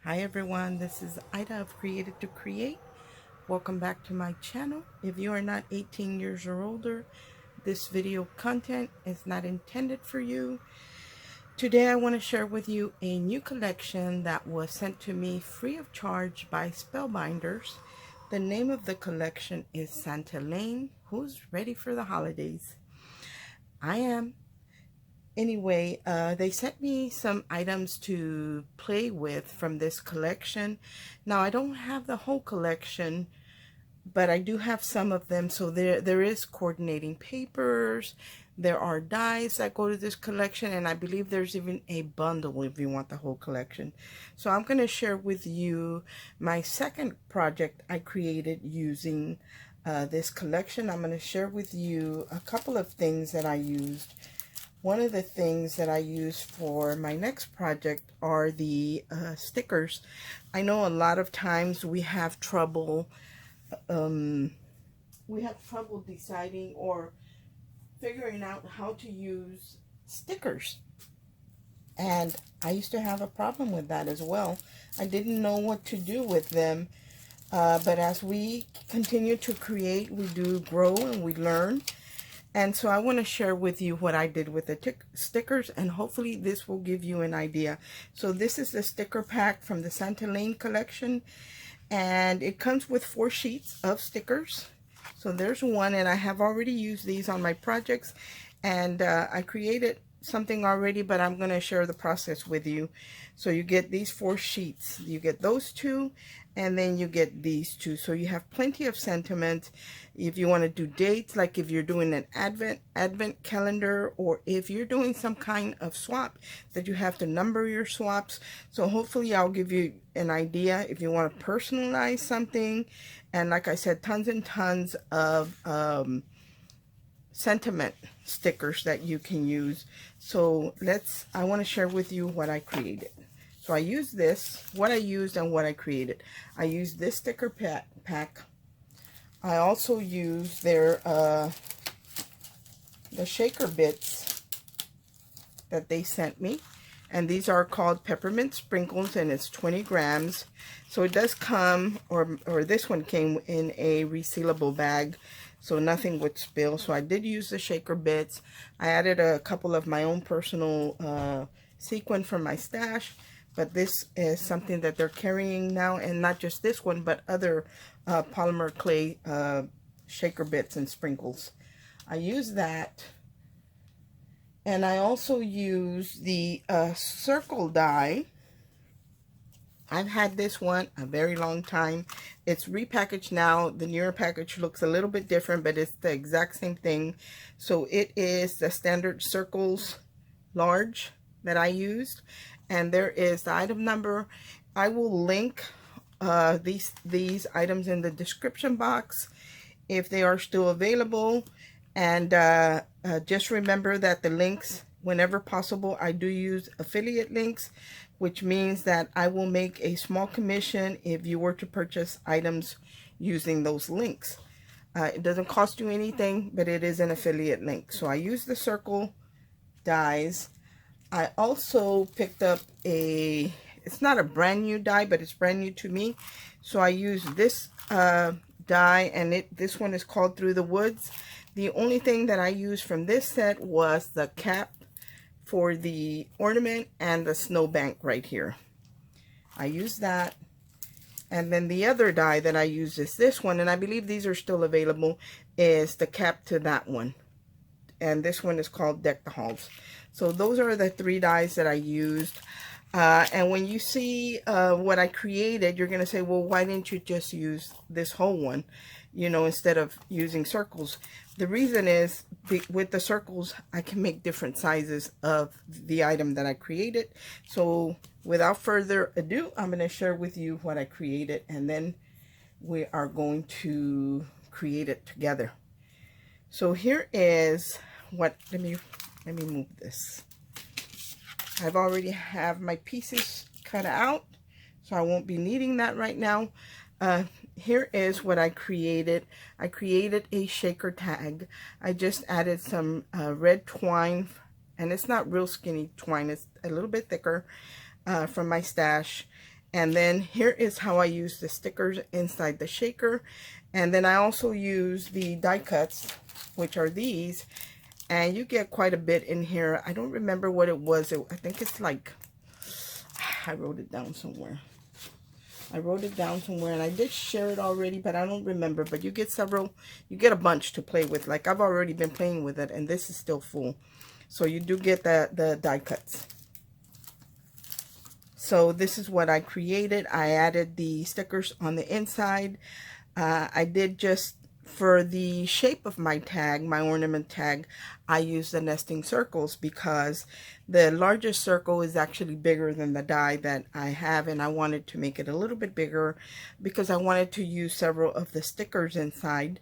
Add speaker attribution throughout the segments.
Speaker 1: Hi everyone, this is Ida of Created to Create. Welcome back to my channel. If you are not 18 years or older, this video content is not intended for you. Today I want to share with you a new collection that was sent to me free of charge by Spellbinders. The name of the collection is Santa Lane. Who's ready for the holidays? I am. Anyway, they sent me some items to play with from this collection. Now, I don't have the whole collection, but I do have some of them. So there is coordinating papers. There are dies that go to this collection, and I believe there's even a bundle if you want the whole collection. So I'm going to share with you my second project I created using this collection. I'm going to share with you a couple of things that I used. One of the things that I use for my next project are the stickers. I know a lot of times we have trouble deciding or figuring out how to use stickers. And I used to have a problem with that as well. I didn't know what to do with them. But as we continue to create, we do grow and we learn. And so I want to share with you what I did with the stickers, and hopefully this will give you an idea. So this is the sticker pack from the Santa Lane collection, and it comes with 4 sheets of stickers. So there's one, and I have already used these on my projects, and I created something already, but I'm going to share the process with you. So you get these 4 sheets. You get those 2, and then you get these 2. So you have plenty of sentiment. If you want to do dates, like if you're doing an advent calendar, or if you're doing some kind of swap that you have to number your swaps. So hopefully I'll give you an idea if you want to personalize something. And like I said, tons and tons of sentiment stickers that you can use. So I want to share with you what I created. So I used this, what I used and what I created. I used this sticker pack. I also used their the shaker bits that they sent me. And these are called peppermint sprinkles, and it's 20 grams. So it does come, or this one came in a resealable bag, so nothing would spill. So I did use the shaker bits. I added a couple of my own personal sequin from my stash. But this is something that they're carrying now, and not just this one, but other polymer clay shaker bits and sprinkles. I use that. And I also use the circle die. I've had this one a very long time. It's repackaged now. The newer package looks a little bit different, but it's the exact same thing. So it is the standard circles large that I used. And there is the item number. I will link these items in the description box if they are still available. And just remember that the links, whenever possible, I do use affiliate links, which means that I will make a small commission if you were to purchase items using those links. It doesn't cost you anything, but it is an affiliate link. So I use the circle dies. I also picked up it's not a brand new die, but it's brand new to me. So I used this die, and this one is called Through the Woods. The only thing that I used from this set was the cap for the ornament and the snowbank right here. I used that. And then the other die that I use is this one, and I believe these are still available, is the cap to that one. And this one is called Deck the Halls. So those are the 3 dies that I used. And when you see what I created, you're going to say, well, why didn't you just use this whole one, you know, instead of using circles? The reason is, with the circles, I can make different sizes of the item that I created. So without further ado, I'm going to share with you what I created, and then we are going to create it together. So here is what, let me move this. I've already have my pieces cut out, so I won't be needing that right now. Here is what I created. I created a shaker tag. I just added some red twine, and it's not real skinny twine, it's a little bit thicker, from my stash. And then here is how I use the stickers inside the shaker. And then I also use the die cuts, which are these. And you get quite a bit in here. I don't remember what it was. I think it's like, I wrote it down somewhere. And I did share it already, but I don't remember. But you get several, you get a bunch to play with. Like I've already been playing with it, and this is still full. So you do get the die cuts. So this is what I created. I added the stickers on the inside. I did just, for the shape of my tag, my ornament tag, I used the nesting circles because the largest circle is actually bigger than the die that I have, and I wanted to make it a little bit bigger because I wanted to use several of the stickers inside.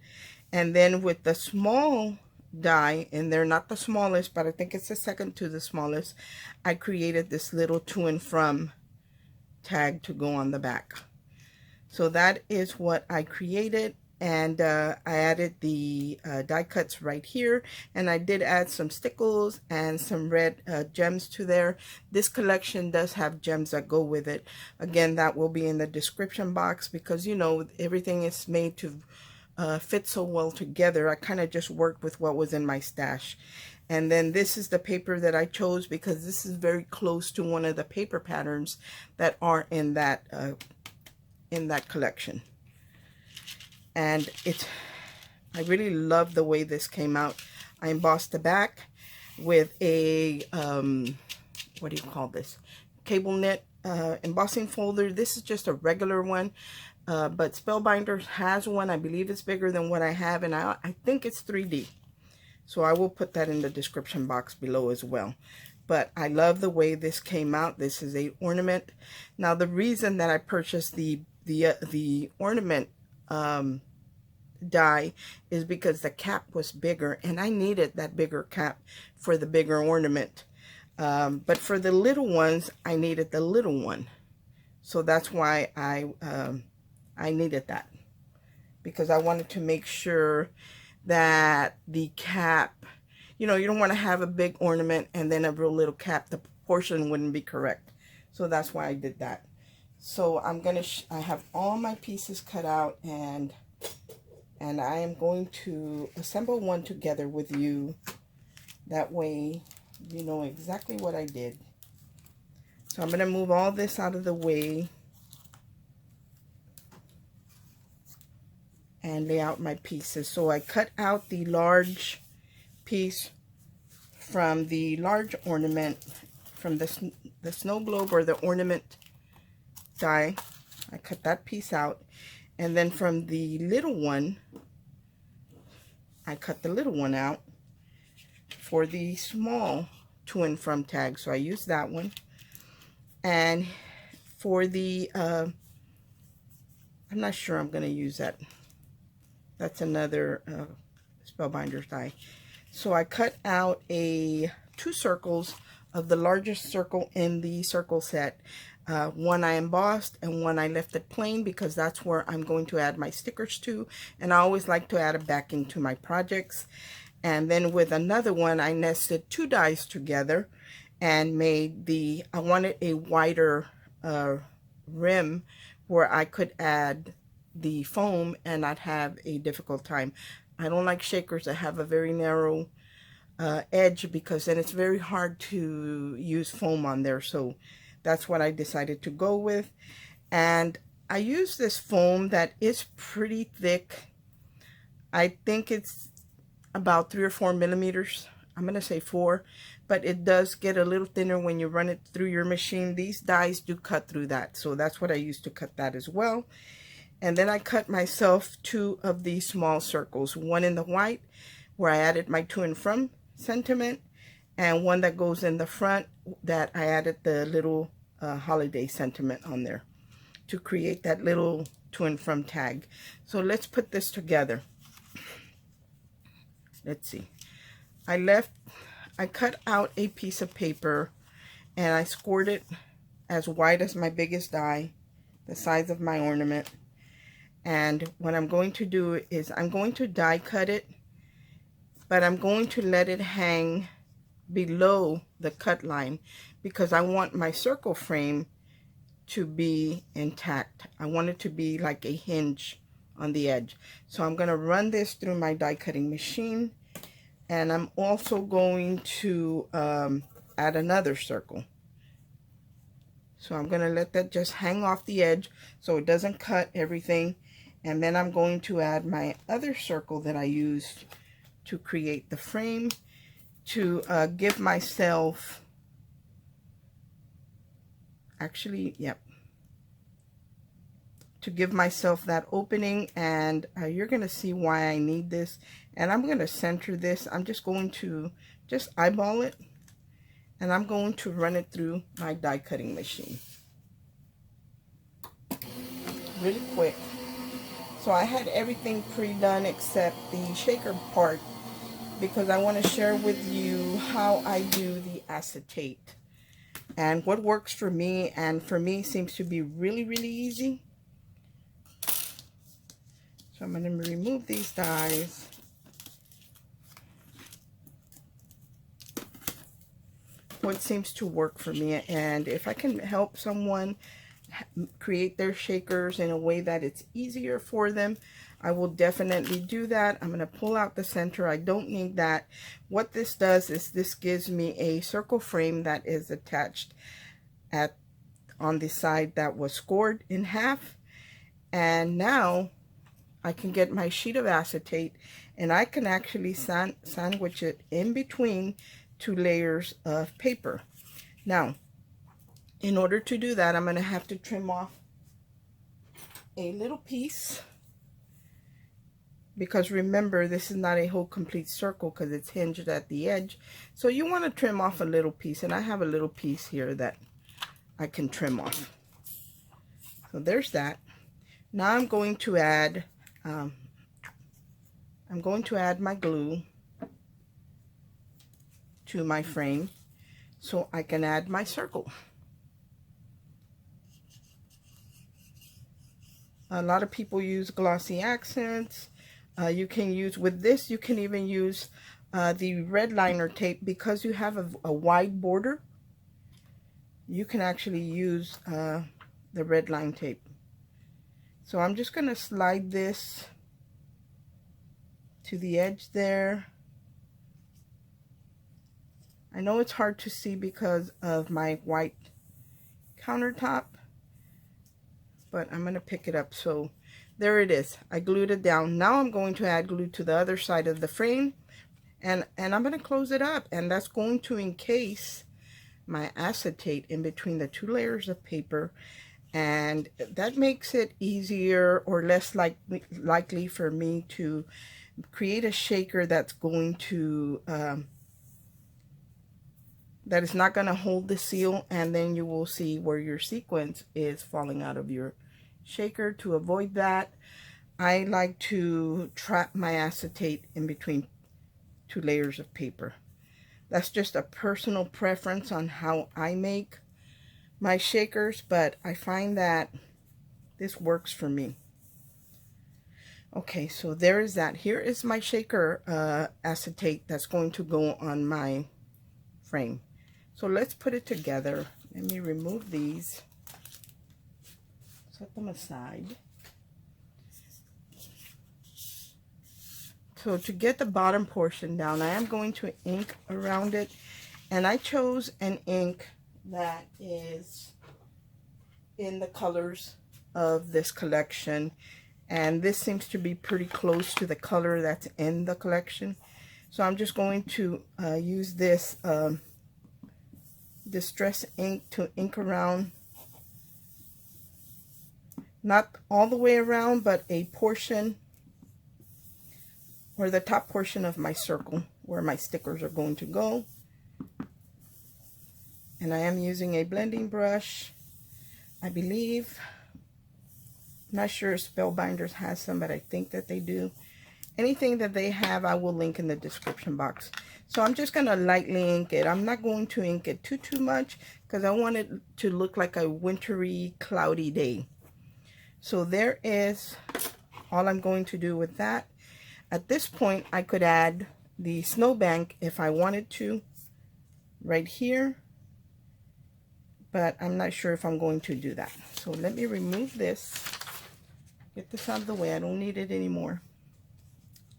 Speaker 1: And then with the small die, and they're not the smallest, but I think it's the second to the smallest, I created this little to and from tag to go on the back. So that is what I created. And I added the die cuts right here, and I did add some stickles and some red gems to there. This collection does have gems that go with it. Again, that will be in the description box because, you know, everything is made to fit so well together. I kind of just worked with what was in my stash. And then this is the paper that I chose because this is very close to one of the paper patterns that are in that collection. And I really love the way this came out. I embossed the back with a, what do you call this? Cable knit embossing folder. This is just a regular one, but Spellbinders has one. I believe it's bigger than what I have, and I think it's 3D. So I will put that in the description box below as well. But I love the way this came out. This is a ornament. Now the reason that I purchased the ornament die is because the cap was bigger, and I needed that bigger cap for the bigger ornament. But for the little ones, I needed the little one. So that's why I needed that, because I wanted to make sure that the cap, you know, you don't want to have a big ornament and then a real little cap. The proportion wouldn't be correct. So that's why I did that. So I'm going to, I have all my pieces cut out, and I am going to assemble one together with you. That way you know exactly what I did. So I'm going to move all this out of the way and lay out my pieces. So I cut out the large piece from the large ornament, from the snow globe or the ornament die. I cut that piece out, and then from the little one, I cut the little one out for the small to and from tag. So I used that one. And for the I'm not sure I'm going to use that. That's another Spellbinders die. So I cut out two circles of the largest circle in the circle set. One I embossed and one I left it plain because that's where I'm going to add my stickers to. And I always like to add a backing to my projects. And then with another one, I nested two dies together and made I wanted a wider rim where I could add the foam and not have a difficult time. I don't like shakers that have a very narrow edge, because then it's very hard to use foam on there. So that's what I decided to go with. And I use this foam that is pretty thick. I think it's about 3 or 4 millimeters. I'm going to say 4, but it does get a little thinner when you run it through your machine. These dies do cut through that. So that's what I used to cut that as well. And then I cut myself 2 of these small circles, one in the white where I added my to and from sentiment, and one that goes in the front that I added the little holiday sentiment on there to create that little to and from tag. So let's put this together. Let's see. I cut out a piece of paper and I scored it as wide as my biggest die, the size of my ornament. And what I'm going to do is I'm going to die cut it, but I'm going to let it hang below the cut line because I want my circle frame to be intact. I want it to be like a hinge on the edge. So I'm going to run this through my die cutting machine, and I'm also going to add another circle. So I'm going to let that just hang off the edge so it doesn't cut everything. And then I'm going to add my other circle that I used to create the frame to give myself, to give myself that opening. And you're going to see why I need this. And I'm going to center this. I'm just going to eyeball it. And I'm going to run it through my die cutting machine really quick. So I had everything pre-done except the shaker part, because I want to share with you how I do the acetate and what works for me, and for me seems to be really, really easy. So I'm going to remove these dies. What seems to work for me, and if I can help someone create their shakers in a way that it's easier for them, I will definitely do that. I'm going to pull out the center. I don't need that. What this does is this gives me a circle frame that is attached on the side that was scored in half. And now I can get my sheet of acetate, and I can actually sandwich it in between 2 layers of paper. Now, in order to do that, I'm going to have to trim off a little piece, because remember, this is not a whole complete circle because it's hinged at the edge. So you want to trim off a little piece, and I have a little piece here that I can trim off. So there's that. Now I'm going to add my glue to my frame so I can add my circle. A lot of people use glossy accents. You can use, with this, you can even use the red liner tape, because you have a wide border. You can actually use the red line tape. So I'm just going to slide this to the edge there. I know it's hard to see because of my white countertop, but I'm going to pick it up. So there it is. I glued it down. Now I'm going to add glue to the other side of the frame, and I'm going to close it up, and that's going to encase my acetate in between the 2 layers of paper, and that makes it easier or less likely for me to create a shaker that's going to that is not going to hold the seal, and then you will see where your sequence is falling out of your shaker. To avoid that, I like to trap my acetate in between 2 layers of paper. That's just a personal preference on how I make my shakers, but I find that this works for me. Okay, so there is that. Here is my shaker acetate that's going to go on my frame. So let's put it together. Let me remove these. Set them aside. So to get the bottom portion down, I am going to ink around it. And I chose an ink that is in the colors of this collection. And this seems to be pretty close to the color that's in the collection. So I'm just going to use this distress ink to ink around, not all the way around, but a portion, or the top portion of my circle where my stickers are going to go. And I am using a blending brush, I believe. I'm not sure if Spellbinders has some, but I think that they do. Anything that they have, I will link in the description box. So I'm just going to lightly ink it. I'm not going to ink it too much, because I want it to look like a wintry, cloudy day. So there is all I'm going to do with that. At this point, I could add the snowbank if I wanted to, right here. but I'm not sure if I'm going to do that. So let me remove this, get this out of the way. I don't need it anymore.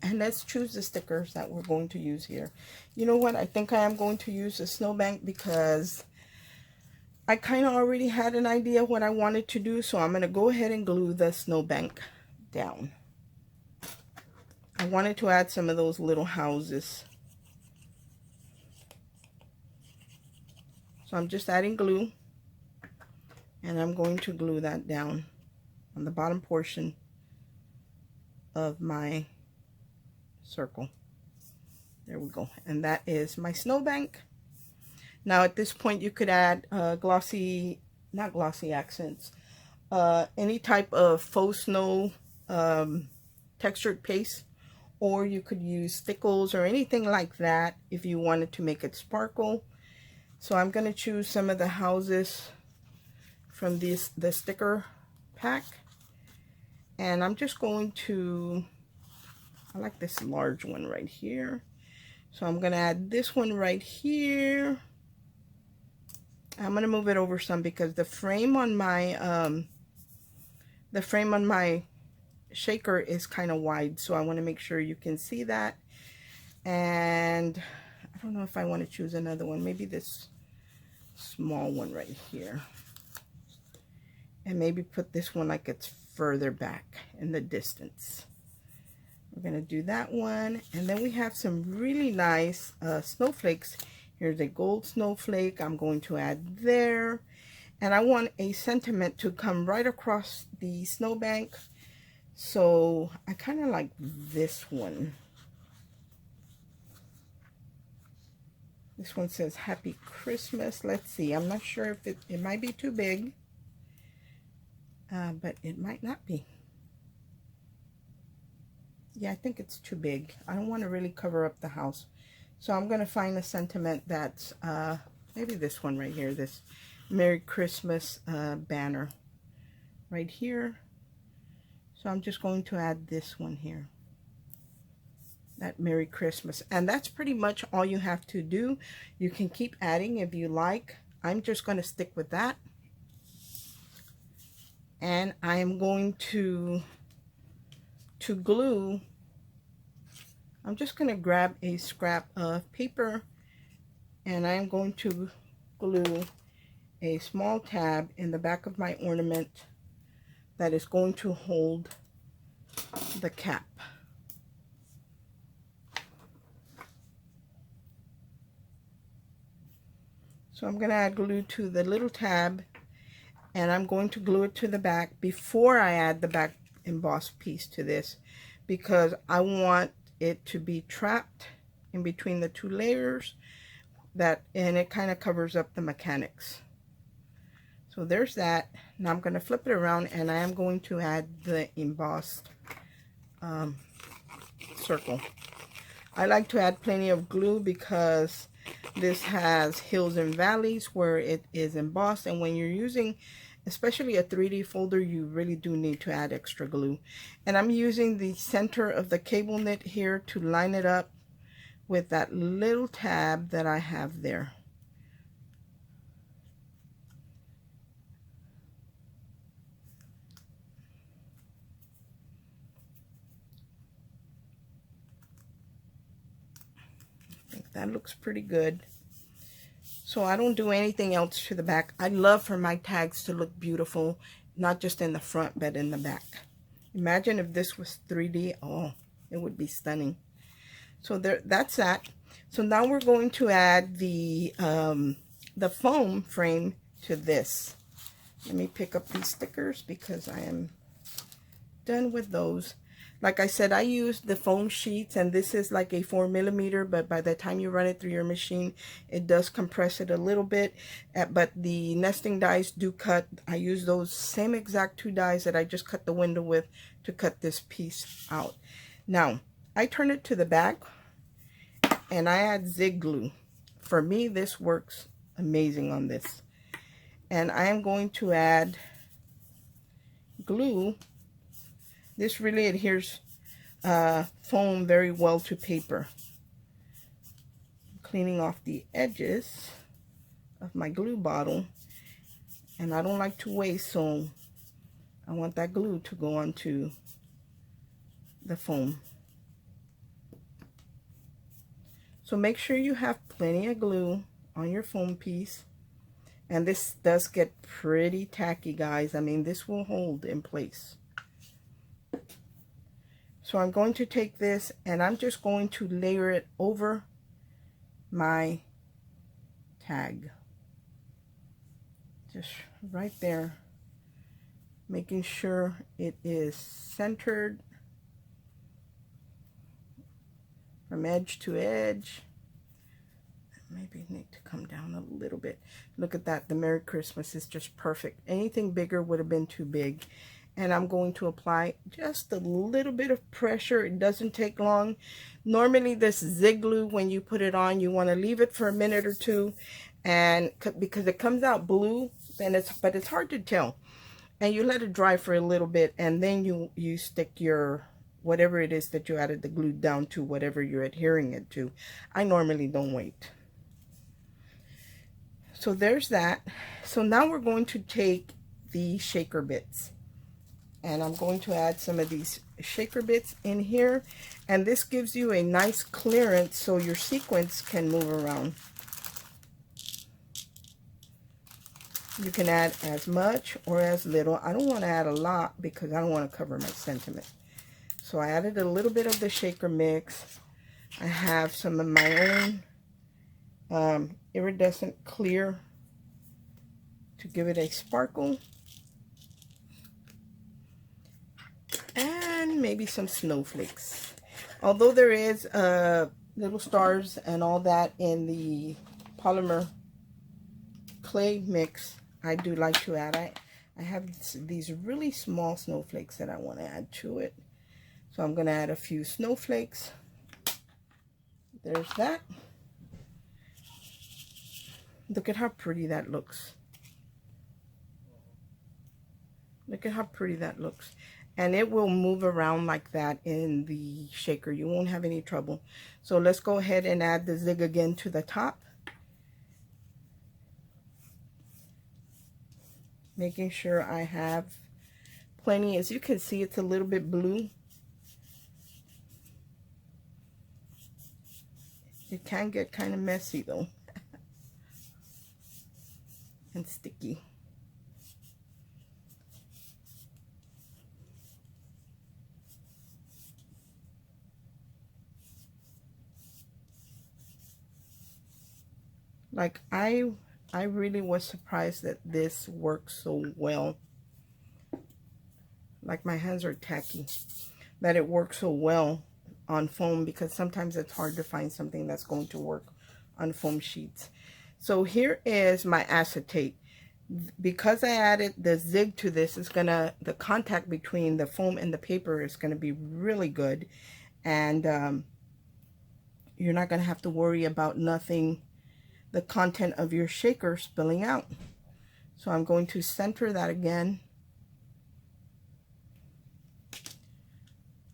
Speaker 1: And let's choose the stickers that we're going to use here. You know what? I think I am going to use the snowbank because I kind of already had an idea what I wanted to do. So I'm going to go ahead and glue the snowbank down. I wanted to add some of those little houses. So I'm just adding glue. And I'm going to glue that down on the bottom portion of my circle. There we go. And that is my snowbank. Now at this point you could add glossy, not glossy accents, any type of faux snow textured paste, or you could use stickles or anything like that if you wanted to make it sparkle. So I'm going to choose some of the houses from the sticker pack, and I'm just going to, I like this large one right here, so I'm going to add this one right here. I'm going to move it over some because the frame on my shaker is kind of wide, so I want to make sure you can see that. And I don't know if I want to choose another one, maybe this small one right here, and maybe put this one like it's further back in the distance. We're going to do that one. And then we have some really nice snowflakes. Here's a gold snowflake I'm going to add there. And I want a sentiment to come right across the snowbank. So I kind of like this one. This one says Happy Christmas. Let's see. I'm not sure if it might be too big. But it might not be. Yeah, I think it's too big. I don't want to really cover up the house. So I'm going to find a sentiment that's maybe this one right here. This Merry Christmas banner right here. So I'm just going to add this one here. That Merry Christmas. And that's pretty much all you have to do. You can keep adding if you like. I'm just going to stick with that. And I am going to glue. I'm just going to grab a scrap of paper, and I am going to glue a small tab in the back of my ornament that is going to hold the cap. So I'm going to add glue to the little tab, and I'm going to glue it to the back before I add the back embossed piece to this, because I want it to be trapped in between the two layers, and it kind of covers up the mechanics. So there's that. Now I'm going to flip it around, and I am going to add the embossed circle. I like to add plenty of glue because this has hills and valleys where it is embossed, and when you're using especially a 3D folder, you really do need to add extra glue. And I'm using the center of the cable knit here to line it up with that little tab that I have there. I think that looks pretty good. So I don't do anything else to the back. I love for my tags to look beautiful, not just in the front, but in the back. Imagine if this was 3D. Oh, it would be stunning. So that's that. So now we're going to add the foam frame to this. Let me pick up these stickers because I am done with those. Like I said, I used the foam sheets, and this is like a 4mm, but by the time you run it through your machine, it does compress it a little bit. But the nesting dies do cut. I use those same exact 2 dies that I just cut the window with to cut this piece out. Now, I turn it to the back, and I add zig glue. For me, this works amazing on this. And I am going to add glue. This really adheres foam very well to paper. Cleaning off the edges of my glue bottle. and I don't like to waste, so I want that glue to go onto the foam. So make sure you have plenty of glue on your foam piece. And this does get pretty tacky, guys. I mean, this will hold in place. So I'm going to take this and I'm just going to layer it over my tag. Just right there. Making sure it is centered from edge to edge. Maybe need to come down a little bit. Look at that. The Merry Christmas is just perfect. Anything bigger would have been too big. And I'm going to apply just a little bit of pressure. It doesn't take long. Normally this zig glue, when you put it on, you want to leave it for a minute or two, and because it comes out blue, then but it's hard to tell. And you let it dry for a little bit, and then you stick your whatever it is that you added the glue down to, whatever you're adhering it to. I normally don't wait. So there's that. So now we're going to take the shaker bits, and I'm going to add some of these shaker bits in here, and this gives you a nice clearance so your sequins can move around. You can add as much or as little. I don't want to add a lot because I don't want to cover my sentiment. So I added a little bit of the shaker mix. I have some of my own iridescent clear to give it a sparkle, and maybe some snowflakes. Although there is little stars and all that in the polymer clay mix, I do like to add. I have these really small snowflakes that I want to add to it, so I'm going to add a few snowflakes. There's that. Look at how pretty that looks. Look at how pretty that looks. And it will move around like that in the shaker. You won't have any trouble. So let's go ahead and add the zig again to the top. Making sure I have plenty. As you can see, it's a little bit blue. It can get kind of messy though. And sticky. Like I really was surprised that this works so well. Like my hands are tacky. That it works so well on foam, because sometimes it's hard to find something that's going to work on foam sheets. So here is my acetate. Because I added the zig to this, it's gonna, the contact between the foam and the paper is gonna be really good, and you're not gonna have to worry about nothing, the content of your shaker spilling out. So I'm going to center that again,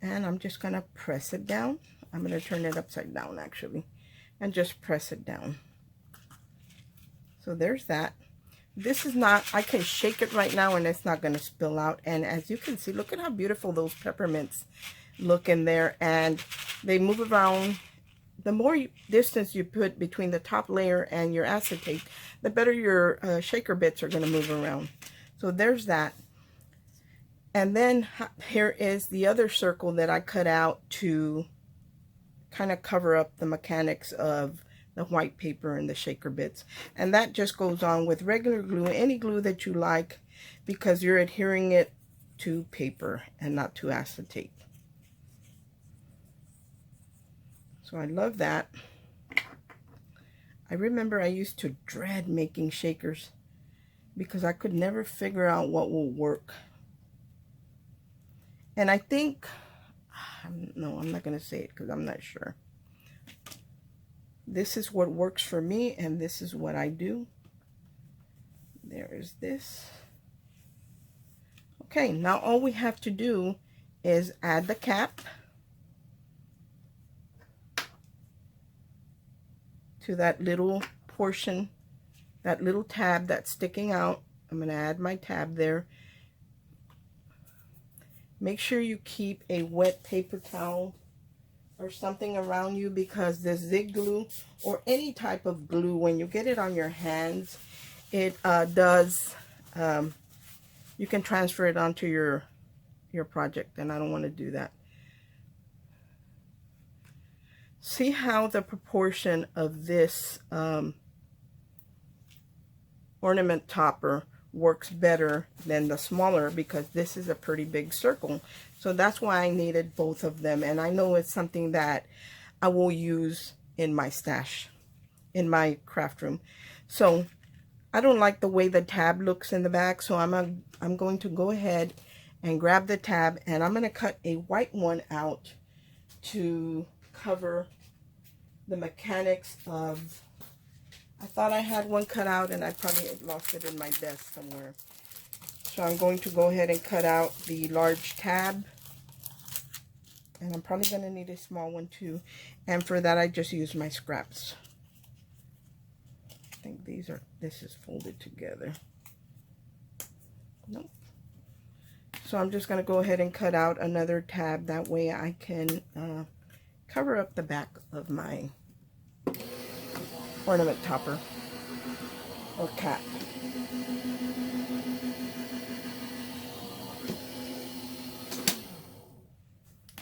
Speaker 1: and I'm just gonna press it down. I'm gonna turn it upside down actually, and just press it down. So there's that. This is not, I can shake it right now and it's not going to spill out. And as you can see, look at how beautiful those peppermints look in there. And they move around. The more distance you put between the top layer and your acetate, the better your shaker bits are going to move around. So there's that. And then here is the other circle that I cut out to kind of cover up the mechanics of the white paper and the shaker bits. And that just goes on with regular glue, any glue that you like, because you're adhering it to paper and not to acetate. So I love that. I remember I used to dread making shakers because I could never figure out what will work. And I think, no, I'm not going to say it because I'm not sure. This is what works for me, and this is what I do. There is this. Okay, now all we have to do is add the cap to that little portion, that little tab that's sticking out I'm going to add my tab there. Make sure you keep a wet paper towel or something around you, because the zig glue or any type of glue, when you get it on your hands, it you can transfer it onto your project, and I don't want to do that. See how the proportion of this ornament topper works better than the smaller, because this is a pretty big circle. So that's why I needed both of them, and I know it's something that I will use in my stash, in my craft room. So I don't like the way the tab looks in the back, so I'm going to go ahead and grab the tab, and I'm going to cut a white one out to cover the mechanics of, I thought I had one cut out and I probably lost it in my desk somewhere. So I'm going to go ahead and cut out the large tab, and I'm probably going to need a small one too, and for that I just use my scraps. I think this is folded together. Nope. So I'm just going to go ahead and cut out another tab, that way I can cover up the back of my ornament topper or cap.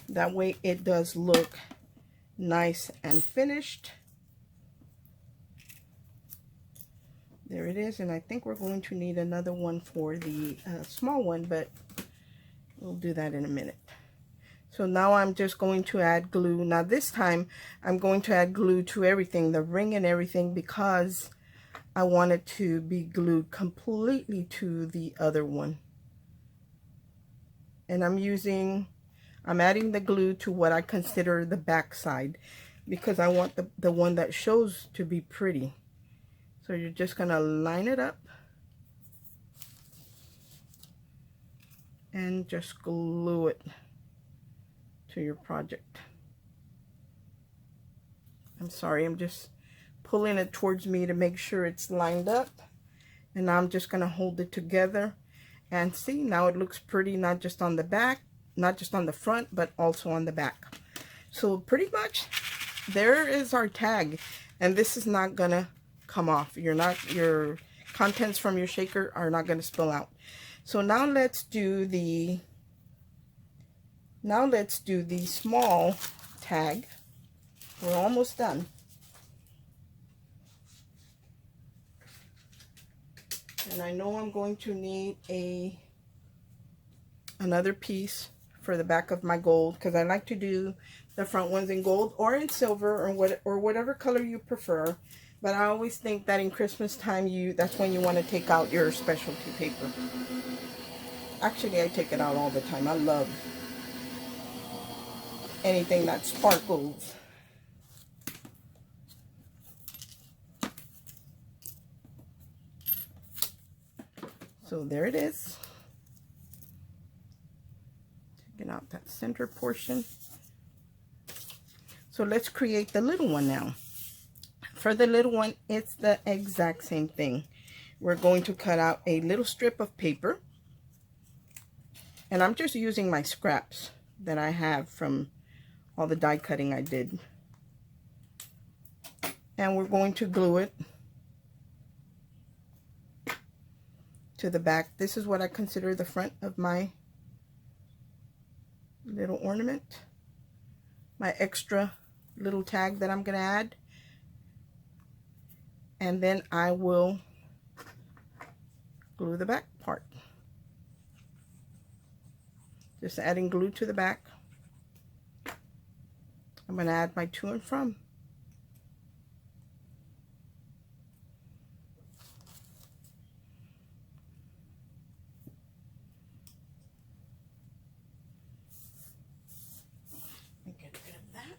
Speaker 1: That way it does look nice and finished. There it is, and I think we're going to need another one for the small one, but we'll do that in a minute. So now I'm just going to add glue. Now this time I'm going to add glue to everything, the ring and everything, because I want it to be glued completely to the other one. And I'm adding the glue to what I consider the back side, because I want the one that shows to be pretty. So you're just going to line it up and just glue it to your project. I'm sorry, I'm just pulling it towards me to make sure it's lined up, and now I'm just going to hold it together, and see, now it looks pretty, not just on the back, not just on the front, but also on the back. So pretty much there is our tag, and this is not gonna come off. Your contents from your shaker are not going to spill out. So now let's do the small tag. We're almost done. And I know I'm going to need another piece for the back of my gold, because I like to do the front ones in gold or in silver or whatever color you prefer. But I always think that in Christmas time, that's when you want to take out your specialty paper. Actually, I take it out all the time. I love anything that sparkles. So there it is. Taking out that center portion. So let's create the little one now. For the little one, it's the exact same thing. We're going to cut out a little strip of paper. And I'm just using my scraps that I have from all the die cutting I did. And we're going to glue it to the back. This is what I consider the front of my little ornament. My extra little tag that I'm going to add. And then I will glue the back part. Just adding glue to the back. I'm going to add my to and from. Get rid of that.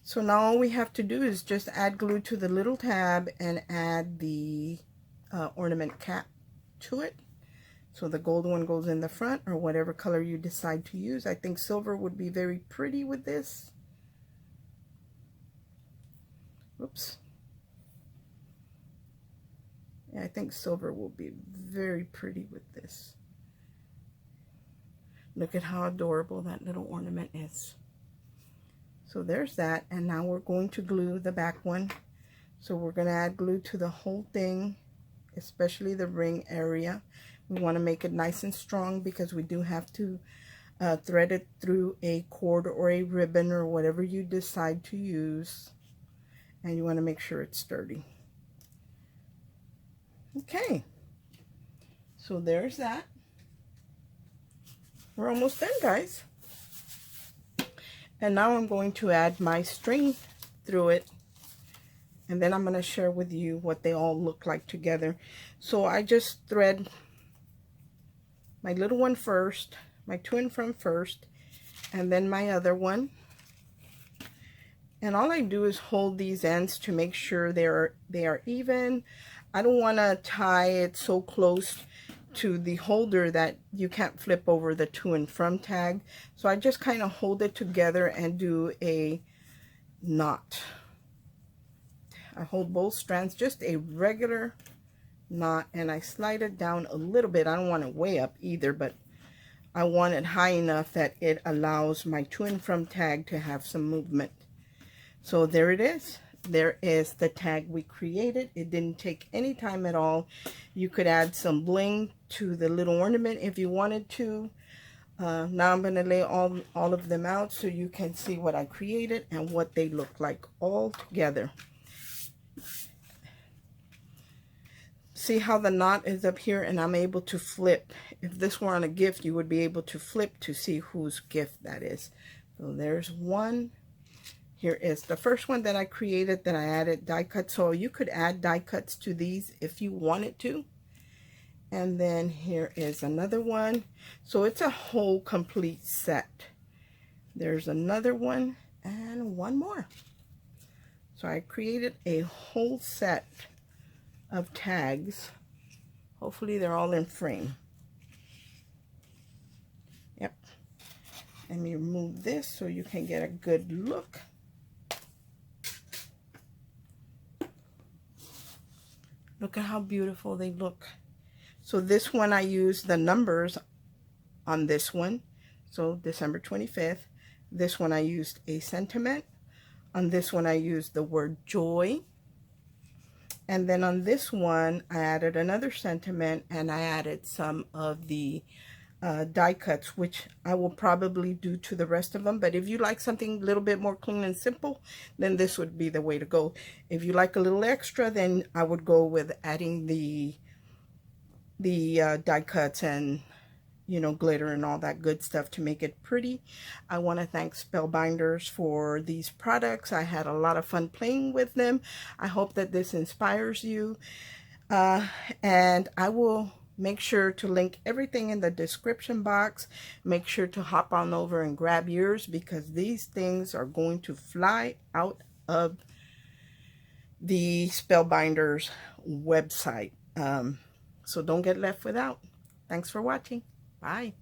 Speaker 1: So now all we have to do is just add glue to the little tab and add the ornament cap to it. So the gold one goes in the front, or whatever color you decide to use. I think silver would be very pretty with this. Oops. I think silver will be very pretty with this. Look at how adorable that little ornament is. So there's that, and now we're going to glue the back one. So we're going to add glue to the whole thing, especially the ring area. We want to make it nice and strong because we do have to thread it through a cord or a ribbon or whatever you decide to use. And you want to make sure it's sturdy. Okay, so there's that. We're almost done, guys. And now I'm going to add my string through it. And then I'm going to share with you what they all look like together. So I just thread my little one first, my to and from first, and then my other one. And all I do is hold these ends to make sure they are even. I don't want to tie it so close to the holder that you can't flip over the to and from tag. So I just kind of hold it together and do a knot. I hold both strands, just a regular knot, and I slide it down a little bit. I don't want it way up either, but I want it high enough that it allows my to and from tag to have some movement. So there it is. There is the tag we created. It didn't take any time at all. You could add some bling to the little ornament if you wanted to. Now I'm going to lay all of them out so you can see what I created and what they look like all together. See how the knot is up here, and I'm able to flip. If this were on a gift, you would be able to flip to see whose gift that is. So there's one. Here is the first one that I created that I added die cut. So you could add die cuts to these if you wanted to. And then here is another one. So it's a whole complete set. There's another one and one more. So I created a whole set of tags. Hopefully they're all in frame. Yep. Let me remove this so you can get a good look. Look at how beautiful they look. So this one I used the numbers on this one. So December 25th. This one I used a sentiment. On this one I used the word joy. And then on this one I added another sentiment, and I added some of the die cuts, which I will probably do to the rest of them. But if you like something a little bit more clean and simple, then this would be the way to go. If you like a little extra, then I would go with adding the die cuts and, you know, glitter and all that good stuff to make it pretty. I want to thank Spellbinders for these products. I had a lot of fun playing with them. I hope that this inspires you. And I will make sure to link everything in the description box. Make sure to hop on over and grab yours, because these things are going to fly out of the Spellbinders website. So don't get left without. Thanks for watching. Bye.